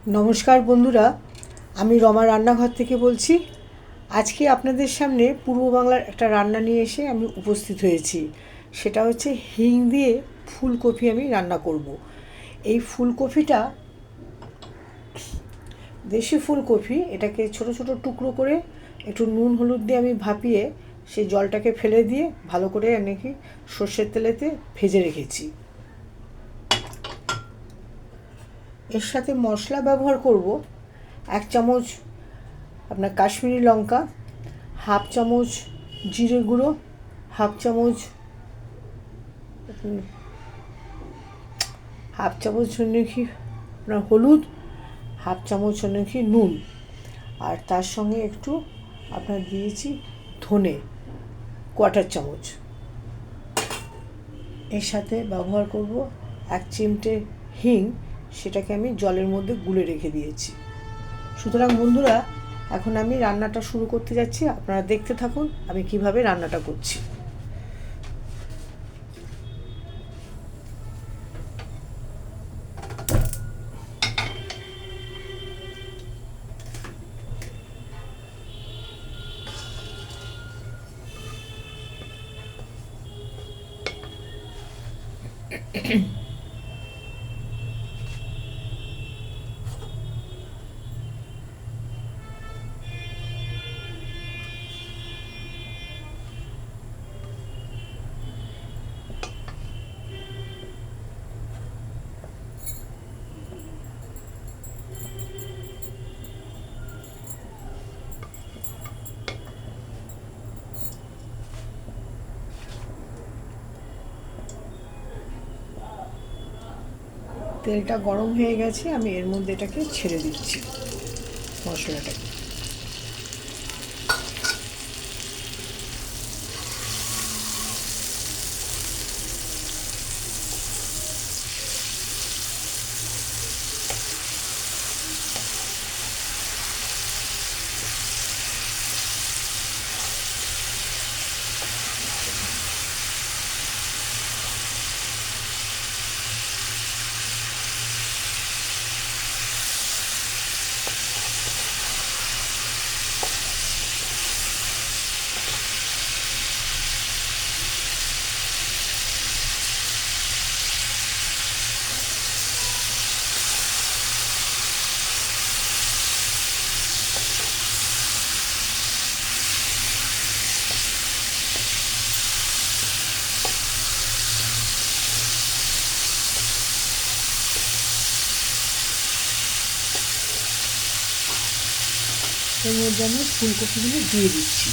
নমস্কার বন্ধুরা, আমি রমা রান্নাঘর থেকে বলছি। আজকে আপনাদের সামনে পূর্ব বাংলার একটা রান্না নিয়ে এসে আমি উপস্থিত হয়েছি। সেটা হচ্ছে হিং দিয়ে ফুলকপি আমি রান্না করব। এই ফুলকপিটা দেশি ফুলকপি, এটাকে ছোট ছোট টুকরো করে একটু নুন হলুদ দিয়ে আমি ভাপিয়ে সেই জলটাকে ফেলে দিয়ে ভালো করে নাকি সর্ষের তেলেতে ভেজে রেখেছি। এর সাথে মশলা ব্যবহার করব 1 চামচ আপনার কাশ্মীরি লঙ্কা, হাফ চামচ জিরে গুঁড়ো, হাফ চামচ নাকি আপনার হলুদ, হাফ চামচ নাকি নুন, আর তার সঙ্গে একটু আপনার দিয়েছি ধনে 1/4 চামচ। এর সাথে ব্যবহার করব 1 চিমটে হিং, সেটাকে আমি জলের মধ্যে গুলে রেখে দিয়েছি। সুতরাং বন্ধুরা, এখন আমি রান্নাটা শুরু করতে যাচ্ছি। আপনারা দেখতে থাকুন আমি কিভাবে রান্নাটা করছি। তেলটা গরম হয়ে গেছে, আমি এর মধ্যে এটাকে ছেড়ে দিচ্ছি মশলাটাকে। এর মধ্যে আমি ফুলকপিগুলো দিয়ে দিচ্ছি।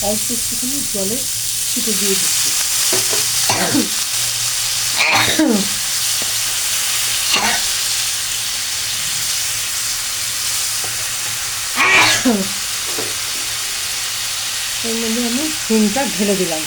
অল্প একটুখানি জলে ছিটে দিয়ে দিচ্ছি। এর মধ্যে আমি হিংটা ঢেলে দিলাম।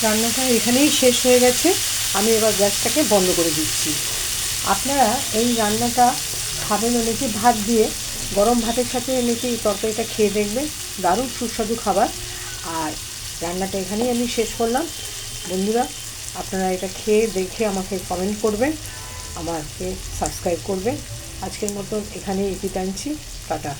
রান্নাটা এখানেই শেষ হয়ে গেছে, আমি এবার গ্যাসটাকে বন্ধ করে দিচ্ছি। আপনারা এই রান্নাটা খাবেন অনেকে ভাত দিয়ে, গরম ভাতের সাথে অনেকে এই তরকারিটা খেয়ে দেখবেন, দারুণ সুস্বাদু খাবার। আর রান্নাটা এখানেই আমি শেষ করলাম। বন্ধুরা, আপনারা এটা খেয়ে দেখে আমাকে কমেন্ট করবেন, আমাকে সাবস্ক্রাইব করবেন, আজকের মতন এখানেই ইতি টানছি। টাটা।